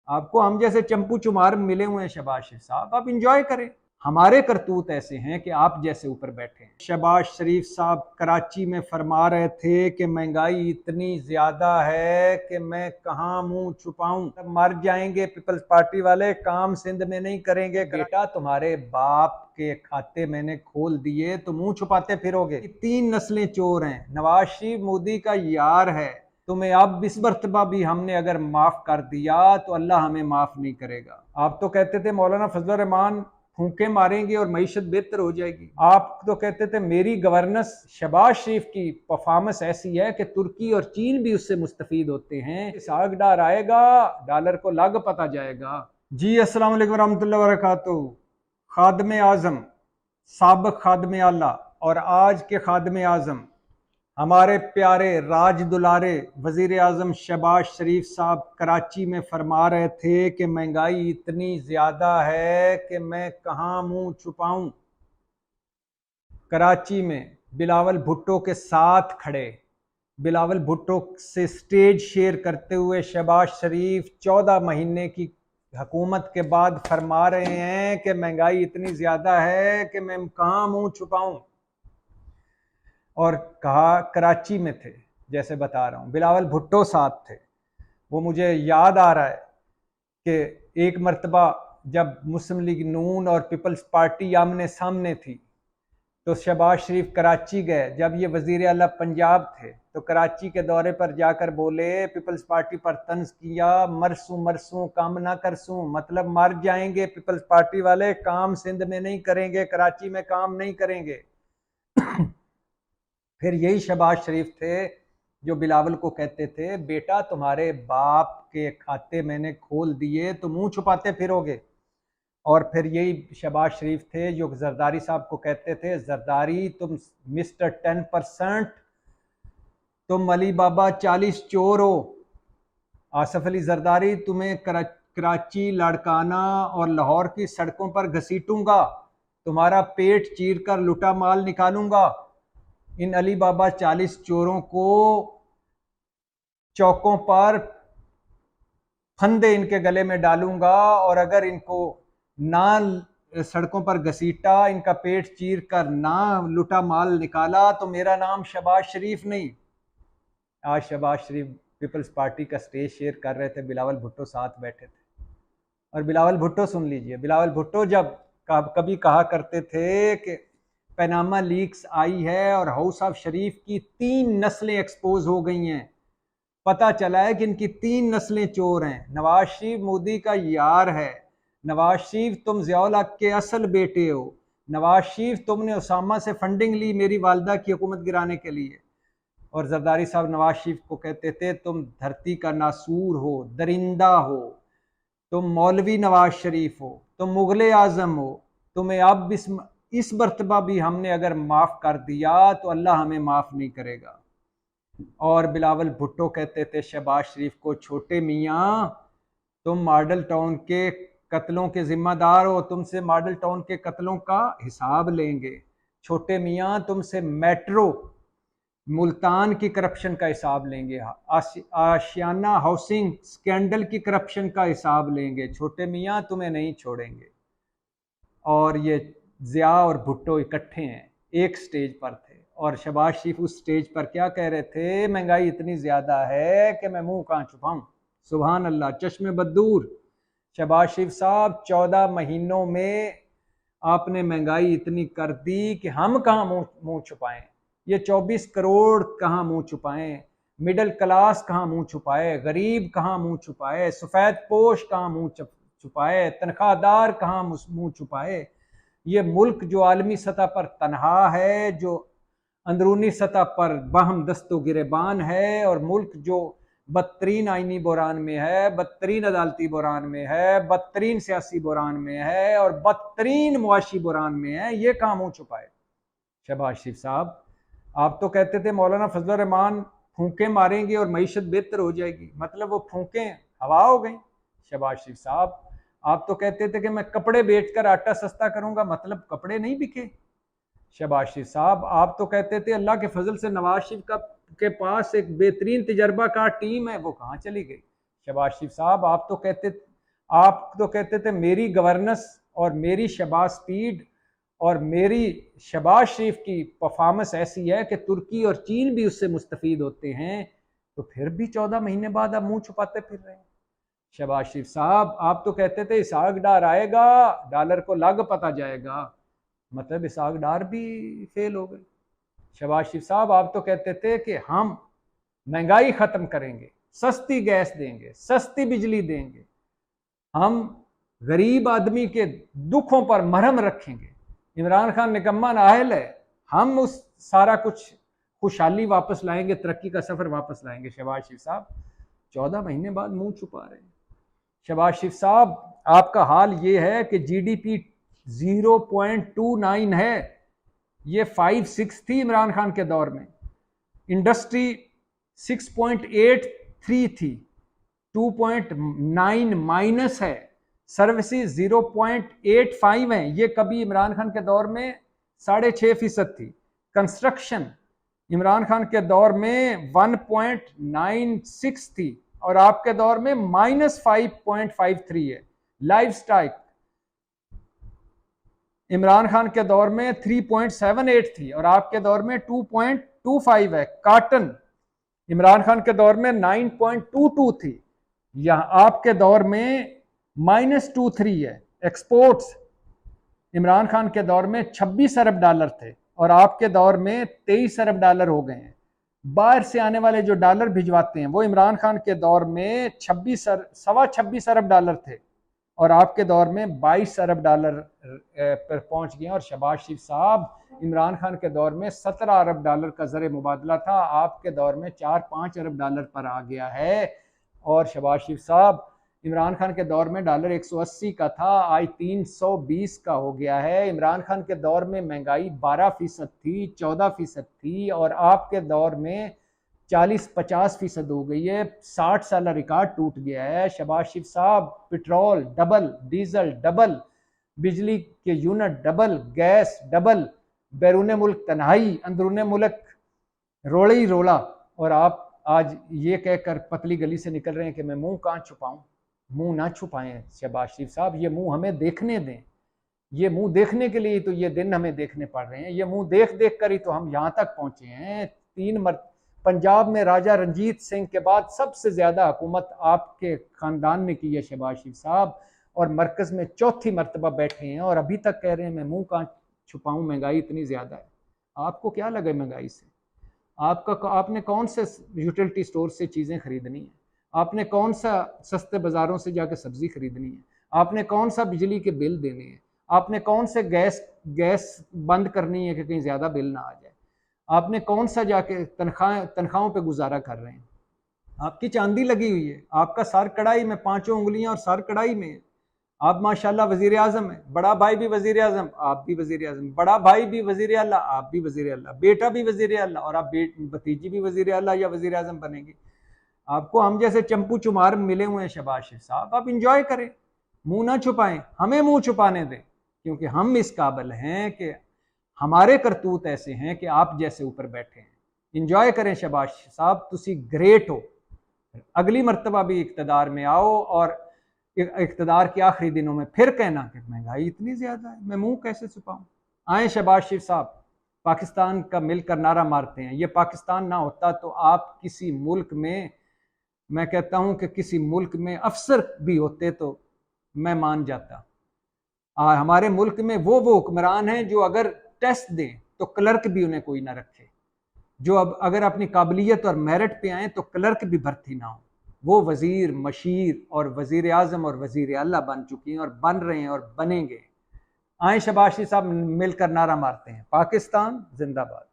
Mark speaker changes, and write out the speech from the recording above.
Speaker 1: आपको हम जैसे चंपू चुमार मिले हुए हैं शहबाज शरीफ साहब, आप इंजॉय करें। हमारे करतूत ऐसे हैं कि आप जैसे ऊपर बैठे हैं। शहबाज शरीफ साहब कराची में फरमा रहे थे कि महंगाई इतनी ज्यादा है कि मैं कहाँ मुंह छुपाऊं, मर जाएंगे पीपल्स पार्टी वाले, काम सिंध में नहीं करेंगे। बेटा तुम्हारे बाप के खाते मैंने खोल दिए तो मुंह छुपाते फिरोगे। 3 नस्लें चोर हैं। नवाज शरीफ मोदी का यार है। तुम्हें अब इस मर्तबा भी हमने अगर माफ कर दिया तो अल्लाह हमें माफ नहीं करेगा। आप तो कहते थे मौलाना फजल रहमान फूंके मारेंगे और मईशत बेहतर हो जाएगी। आप तो कहते थे मेरी गवर्नेंस, शहबाज शरीफ की परफॉर्मेंस ऐसी है कि तुर्की और चीन भी उससे मुस्तफीद होते हैं। साग डार आएगा, डॉलर को लग पता जाएगा। जी अस्सलाम वालेकुम रहमतुल्लाहि व बरकातहू। खादम आजम, साबिक खादम आला और आज के खादम आजम हमारे प्यारे राज दुलारे वजीर आजम शहबाज शरीफ साहब कराची में फरमा रहे थे कि महंगाई इतनी ज्यादा है कि मैं कहाँ मुंह छुपाऊं। कराची में बिलावल भुट्टो के साथ खड़े, बिलावल भुट्टो से स्टेज शेयर करते हुए शहबाज शरीफ 14 महीने की हुकूमत के बाद फरमा रहे हैं कि महंगाई इतनी ज्यादा है कि मैं कहाँ मुंह छुपाऊं। और कहा कराची में थे, जैसे बता रहा हूँ, बिलावल भुट्टो साथ थे। वो मुझे याद आ रहा है कि एक मर्तबा जब मुस्लिम लीग नून और पीपल्स पार्टी आमने सामने थी तो शहबाज शरीफ कराची गए। जब ये वजीर आला पंजाब थे तो कराची के दौरे पर जाकर बोले, पीपल्स पार्टी पर तंज किया, मरसूं मरसूं काम ना करसूं, मतलब मर जाएंगे पीपल्स पार्टी वाले, काम सिंध में नहीं करेंगे, कराची में काम नहीं करेंगे। फिर यही शहबाज शरीफ थे जो बिलावल को कहते थे बेटा तुम्हारे बाप के खाते मैंने खोल दिए तो मुंह छुपाते फिरोगे। और फिर यही शहबाज शरीफ थे जो जरदारी साहब को कहते थे जरदारी तुम मिस्टर 10%, तुम अली बाबा 40 चोर हो। आसफ अली जरदारी तुम्हें कराची, लाड़काना और लाहौर की सड़कों पर घसीटूंगा, तुम्हारा पेट चीर कर लुटा माल निकालूंगा। इन अली बाबा 40 चोरों को चौकों पर फंदे इनके गले में डालूंगा और अगर इनको ना सड़कों पर घसीटा, इनका पेट चीर कर ना लुटा माल निकाला तो मेरा नाम शहबाज शरीफ नहीं। आज शहबाज शरीफ पीपल्स पार्टी का स्टेज शेयर कर रहे थे, बिलावल भुट्टो साथ बैठे थे। और बिलावल भुट्टो सुन लीजिए, बिलावल भुट्टो जब कभी कहा करते थे कि पैनामा लीक्स आई है और हाउस ऑफ शरीफ की 3 नस्लें एक्सपोज हो गई हैं, पता चला है कि इनकी 3 नस्लें चोर हैं। नवाज शरीफ मोदी का यार है। नवाज शरीफ तुम ज़ियाउल हक के असल बेटे हो। नवाज शरीफ तुमने उसामा से फंडिंग ली मेरी वालदा की हुकूमत गिराने के लिए। और जरदारी साहब नवाज शरीफ को कहते थे तुम धरती का नासूर हो, दरिंदा हो, तुम मौलवी नवाज शरीफ हो, तुम मुगले आजम हो, तुम्हें अब इस मर्तबा भी हमने अगर माफ कर दिया तो अल्लाह हमें माफ नहीं करेगा। और बिलावल भुट्टो कहते थे शहबाज शरीफ को, छोटे मियाँ तुम मॉडल टाउन के कत्लों के जिम्मेदार हो, तुमसे मॉडल टाउन के कत्लों का हिसाब लेंगे। छोटे मियाँ तुमसे मेट्रो मुल्तान की करप्शन का हिसाब लेंगे, आशियाना हाउसिंग स्कैंडल की करप्शन का हिसाब लेंगे। छोटे मियाँ तुम्हें नहीं छोड़ेंगे। और ये जिया और भुट्टो इकट्ठे हैं, एक स्टेज पर थे और शहबाज शरीफ उस स्टेज पर क्या कह रहे थे, महंगाई इतनी ज्यादा है कि मैं मुंह कहाँ छुपाऊं। सुभान अल्लाह, चश्मे बदूर। शहबाज शरीफ साहब 14 महीनों में आपने महंगाई इतनी कर दी कि हम कहाँ मुंह छुपाएं। ये 24 करोड़ कहाँ मुंह छुपाएं, मिडिल क्लास कहाँ मुंह छुपाए, गरीब कहाँ मुंह छुपाए, सफेद पोश कहाँ मुंह छुपाए, तनख्वाहदार कहाँ मुंह छुपाए। ये मुल्क जो आलमी सतह पर तनहा है, जो अंदरूनी सतह पर बाहम दस्तो गिरेबान है, और मुल्क जो बदतरीन आईनी बुरान में है, बदतरीन अदालती बुरान में है, बदतरीन सियासी बुरान में है और बदतरीन मुआशी बुरान में है, ये कहाँ मुंह छुपाए। शहबाज शरीफ साहब आप तो कहते थे मौलाना फजल रहमान फूंके मारेंगे और मईशत बेहतर हो जाएगी, मतलब वो फूंके हवा हो गई। शहबाज शरीफ साहब आप तो कहते थे कि मैं कपड़े बेचकर आटा सस्ता करूंगा, मतलब कपड़े नहीं बिके। शहबाज शरीफ साहब आप तो कहते थे अल्लाह के फजल से नवाज शरीफ के पास एक बेहतरीन तजर्बाकार टीम है, वो कहाँ चली गई। शहबाज शरीफ साहब आप तो कहते आप तो कहते थे मेरी गवर्नेंस और मेरी शहबाज स्पीड और मेरी शहबाज शरीफ की परफॉर्मेंस ऐसी है कि तुर्की और चीन भी उससे मुस्तफीद होते हैं, तो फिर भी 14 महीने बाद आप मुंह छुपाते फिर रहे हैं। शहबाज शरीफ साहब, आप तो कहते थे इसहाक डार आएगा, डॉलर को लग पता जाएगा, मतलब इसहाक डार भी फेल हो गए। शहबाज शरीफ साहब, आप तो कहते थे कि हम महंगाई खत्म करेंगे, सस्ती गैस देंगे, सस्ती बिजली देंगे, हम गरीब आदमी के दुखों पर मरहम रखेंगे। इमरान खान निकम्मा नाअहल है, हम उस सारा कुछ खुशहाली वापस लाएंगे, तरक्की का सफर वापस लाएंगे। शहबाज शरीफ साहब 14 महीने बाद मुंह छुपा रहे हैं। शहबाज शरीफ साहब, आपका हाल ये है कि जीडीपी 0.29 है, ये 5.6 थी इमरान खान के दौर में, इंडस्ट्री 6.83 थी, 2.9 माइनस है, सर्विसेज 0.85 है, ये कभी इमरान खान के दौर में 6.5% थी, कंस्ट्रक्शन इमरान खान के दौर में 1.96 थी और आपके दौर में -5.53 है। लाइफ स्टाइल इमरान खान के दौर में 3.78 थी और आपके दौर में 2.25 है। कॉटन इमरान खान के दौर में 9.22 थी, यहां आपके दौर में -23 है। एक्सपोर्ट्स इमरान खान के दौर में 26 अरब डॉलर थे और आपके दौर में 23 अरब डॉलर हो गए हैं। बाहर से आने वाले जो डॉलर भिजवाते हैं वो इमरान खान के दौर में 26 अरब डॉलर थे और आपके दौर में 22 अरब डॉलर पर पहुंच गए। और शहबाज शरीफ साहब, इमरान खान के दौर में 17 अरब डॉलर का ज़र मुबादला था, आपके दौर में 4-5 अरब डॉलर पर आ गया है। और शहबाज शरीफ साहब, इमरान खान के दौर में डॉलर 180 का था, आज 320 का हो गया है। इमरान खान के दौर में महंगाई 12% थी, 14% थी और आपके दौर में 40-50% हो गई है। 60 साल रिकॉर्ड टूट गया है। शहबाज शरीफ साहब, पेट्रोल डबल, डीजल डबल, बिजली के यूनिट डबल, गैस डबल, बैरून मुल्क तन्हाई, अंदरून मुल्क रोले ही रोला, और आप आज ये कहकर पतली गली से निकल रहे हैं कि मैं मुंह कहाँ छुपाऊं। मुंह ना छुपाएं शहबाज शरीफ साहब, ये मुंह हमें देखने दें। ये मुंह देखने के लिए तो ये दिन हमें देखने पड़ रहे हैं, ये मुंह देख देख कर ही तो हम यहाँ तक पहुंचे हैं। पंजाब में राजा रंजीत सिंह के बाद सबसे ज्यादा हुकूमत आपके खानदान ने की है शहबाज शरीफ साहब, और मरकज में चौथी मरतबा बैठे हैं और अभी तक कह रहे हैं मैं मुंह कहाँ छुपाऊं, महंगाई इतनी ज्यादा है। आपको क्या लगे महंगाई से? आपने कौन से यूटिलिटी स्टोर से चीजें खरीदनी है? आपने कौन सा सस्ते बाजारों से जाकर सब्जी खरीदनी है? आपने कौन सा बिजली के बिल देने हैं? आपने कौन से गैस बंद करनी है कि कहीं ज्यादा बिल ना आ जाए? आपने कौन सा जाके तनख्वाहों पे गुजारा कर रहे हैं? आपकी चांदी लगी हुई है, आपका सर कढ़ाई में, 5 उंगलियां और सर कढ़ाई में है। आप माशाल्लाह वजीर आजम है, बड़ा भाई भी वजीर आजम, आप भी वजीर आजम, बड़ा भाई भी वजीर आला, आप भी वजीर आला, बेटा भी वजीर आला, और आप भतीजी भी वजीर आला या वजीर आजम बनेंगे। आपको हम जैसे चंपू चुमार मिले हुए हैं शहबाज शरीफ साहब, आप इंजॉय करें, मुंह ना छुपाएं, हमें मुंह छुपाने दें, क्योंकि हम इस काबिल हैं कि हमारे करतूत ऐसे हैं कि आप जैसे ऊपर बैठे हैं। इंजॉय करें शहबाज साहब, तुसी ग्रेट हो, अगली मरतबा भी इक्तदार में आओ और इक्तदार के आखिरी दिनों में फिर कहना कि महंगाई इतनी ज्यादा है, मैं मुंह कैसे छुपाऊं। आए शहबाज शरीफ साहब, पाकिस्तान का मिलकर नारा मारते हैं। ये पाकिस्तान ना होता तो आप किसी मुल्क में, मैं कहता हूं कि किसी मुल्क में अफसर भी होते तो मैं मान जाता। हमारे मुल्क में वो हुक्मरान हैं जो अगर टेस्ट दें तो क्लर्क भी उन्हें कोई ना रखे, जो अब अगर अपनी काबिलियत और मेरिट पे आए तो क्लर्क भी भर्ती ना हो। वो वजीर, मशीर और वजीर आजम और वजीर आला बन चुकी हैं और बन रहे हैं और बनेंगे। आए शहबाज शरीफ साहब, मिलकर नारा मारते हैं, पाकिस्तान जिंदाबाद।